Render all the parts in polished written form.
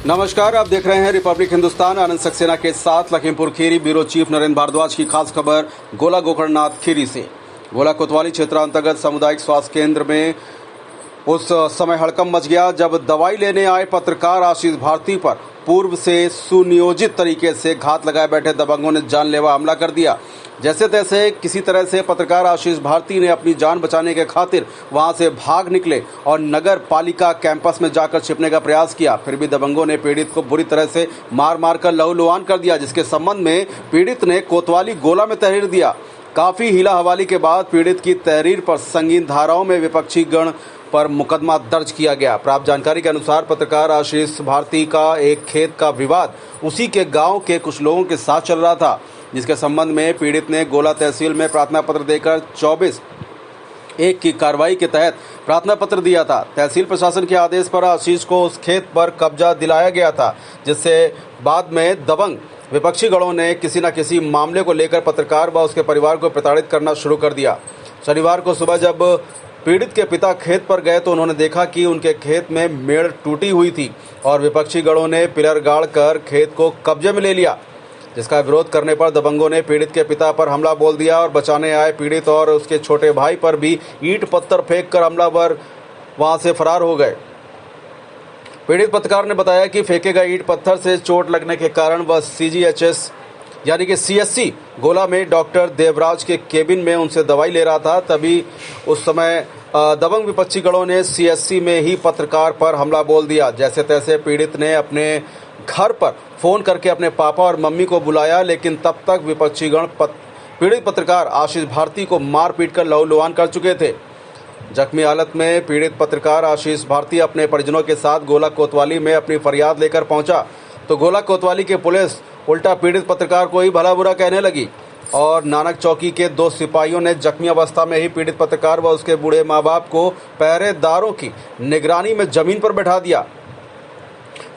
नमस्कार, आप देख रहे हैं रिपब्लिक हिंदुस्तान। आनंद सक्सेना के साथ लखीमपुर खीरी ब्यूरो चीफ नरेंद्र भारद्वाज की खास खबर गोला गोकर्णनाथ खीरी से। गोला कोतवाली क्षेत्रांतर्गत सामुदायिक स्वास्थ्य केंद्र में उस समय हड़कंप मच गया जब दवाई लेने आए पत्रकार आशीष भारती पर पूर्व से सुनियोजित तरीके से घात लगाए बैठे दबंगों ने जानलेवा हमला कर दिया। जैसे तैसे किसी तरह से पत्रकार आशीष भारती ने अपनी जान बचाने के खातिर वहां से भाग निकले और नगर पालिका कैंपस में जाकर छिपने का प्रयास किया। फिर भी दबंगों ने पीड़ित को बुरी तरह से मार मार कर लहूलुहान कर दिया, जिसके संबंध में पीड़ित ने कोतवाली गोला में तहरीर दिया। काफी हीला हवाली के बाद पीड़ित की तहरीर पर संगीन धाराओं में विपक्षी गण पर मुकदमा दर्ज किया गया। प्राप्त जानकारी के अनुसार पत्रकार आशीष भारती का एक खेत का विवाद उसी के गांव के कुछ लोगों के साथ चल रहा था, जिसके संबंध में पीड़ित ने गोला तहसील में प्रार्थना पत्र देकर 24/1 की कार्रवाई के तहत प्रार्थना पत्र दिया था। तहसील प्रशासन के आदेश पर आशीष को उस खेत पर कब्जा दिलाया गया था, जिससे बाद में दबंग विपक्षी गणों ने किसी न किसी मामले को लेकर पत्रकार व उसके परिवार को प्रताड़ित करना शुरू कर दिया। शनिवार को सुबह जब पीड़ित के पिता खेत पर गए तो उन्होंने देखा कि उनके खेत में मेड़ टूटी हुई थी और विपक्षी गणों ने पिलर गाड़कर खेत को कब्जे में ले लिया, जिसका विरोध करने पर दबंगों ने पीड़ित के पिता पर हमला बोल दिया और बचाने आए पीड़ित और उसके छोटे भाई पर भी ईंट पत्थर फेंककर हमलावर वहां से फरार हो गए। पीड़ित पत्रकार ने बताया कि फेंके गए ईंट पत्थर से चोट लगने के कारण वह CGHS यानी कि CSC गोला में डॉक्टर देवराज के केबिन में उनसे दवाई ले रहा था। तभी उस समय दबंग विपक्षी गणों ने CSC में ही पत्रकार पर हमला बोल दिया। जैसे तैसे पीड़ित ने अपने घर पर फोन करके अपने पापा और मम्मी को बुलाया, लेकिन तब तक विपक्षी गण पीड़ित पत्रकार आशीष भारती को मार पीट कर लहूलुहान कर चुके थे। जख्मी हालत में पीड़ित पत्रकार आशीष भारती अपने परिजनों के साथ गोला कोतवाली में अपनी फरियाद लेकर पहुंचा तो गोला कोतवाली की पुलिस उल्टा पीड़ित पत्रकार को ही भला बुरा कहने लगी और नानक चौकी के 2 सिपाहियों ने जख्मी अवस्था में ही पीड़ित पत्रकार व उसके बूढ़े माँ बाप को पहरेदारों की निगरानी में जमीन पर बैठा दिया।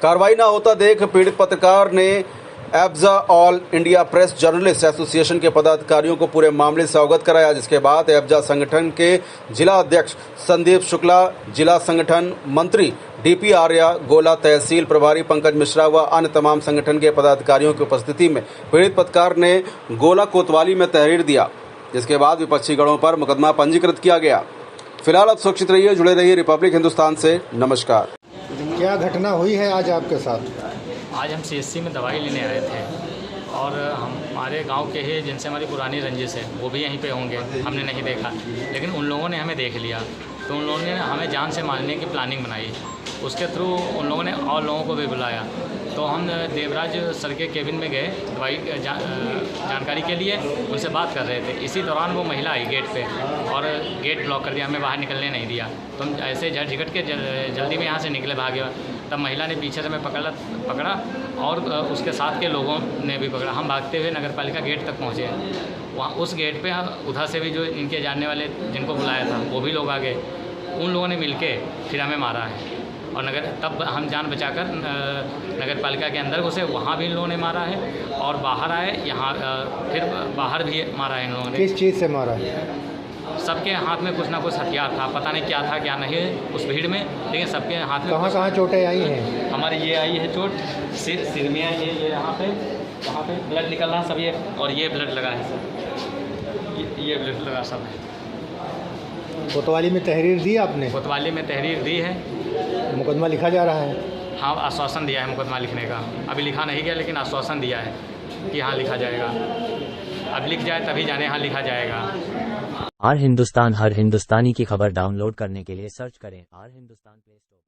कार्रवाई न होता देख पीड़ित पत्रकार ने एब्जा all India press journalist association के पदाधिकारियों को पूरे मामले से अवगत कराया, जिसके बाद एब्जा संगठन के जिला अध्यक्ष संदीप शुक्ला, जिला संगठन मंत्री DP आर्या, गोला तहसील प्रभारी पंकज मिश्रा व अन्य तमाम संगठन के पदाधिकारियों की उपस्थिति में पीड़ित पत्रकार ने गोला कोतवाली में तहरीर दिया, जिसके बाद विपक्षी गणों पर मुकदमा पंजीकृत किया गया। फिलहाल आप सुरक्षित रहिए, जुड़े रहिए रिपब्लिक हिंदुस्तान से। नमस्कार। क्या घटना हुई है आज आपके साथ? आज हम CSC में दवाई लेने आए थे और हमारे गांव के ही जिनसे हमारी पुरानी रंजिश है वो भी यहीं पे होंगे, हमने नहीं देखा, लेकिन उन लोगों ने हमें देख लिया तो उन लोगों ने हमें जान से मारने की प्लानिंग बनाई। उसके थ्रू उन लोगों ने और लोगों को भी बुलाया तो हम देवराज सर के केबिन में गए दवाई जानकारी के लिए, उनसे बात कर रहे थे। इसी दौरान वो महिला आई गेट पे और गेट ब्लॉक कर दिया, हमें बाहर निकलने नहीं दिया। तो हम ऐसे झट के जल्दी में यहाँ से निकले, भागे। तब महिला ने पीछे से हमें पकड़ा और उसके साथ के लोगों ने भी पकड़ा। हम भागते हुए नगर पालिका गेट तक पहुँचे। वहाँ उस गेट पे उधर से भी जो इनके जानने वाले जिनको बुलाया था वो भी लोग आ गए। उन लोगों ने मिलके फिर हमें मारा है और तब हम जान बचाकर नगर पालिका के अंदर घुसे, वहाँ भी इन लोगों ने मारा है और बाहर आए यहाँ फिर बाहर भी मारा है इन लोगों ने। किस चीज़ से मारा है? सबके हाथ में कुछ ना कुछ हथियार था, पता नहीं क्या था क्या नहीं उस भीड़ में, लेकिन सबके हाथ में। कहाँ चोटें आई हैं? हमारे ये आई है चोट, सिर में आई है, ये यहाँ पे ब्लड निकल रहा सब, ये और ये ब्लड लगा है सब, ये ब्लड लगा सब है। कोतवाली में तहरीर दी आपने? कोतवाली में तहरीर दी है। मुकदमा लिखा जा रहा है? हाँ, आश्वासन दिया है मुकदमा लिखने का। अभी लिखा नहीं गया लेकिन आश्वासन दिया है कि हाँ लिखा जाएगा। अब लिख जाए तभी जाने हाँ लिखा जाएगा। आर हिंदुस्तान हर हिंदुस्तानी की खबर डाउनलोड करने के लिए सर्च करें आर हिंदुस्तान प्ले स्टोर।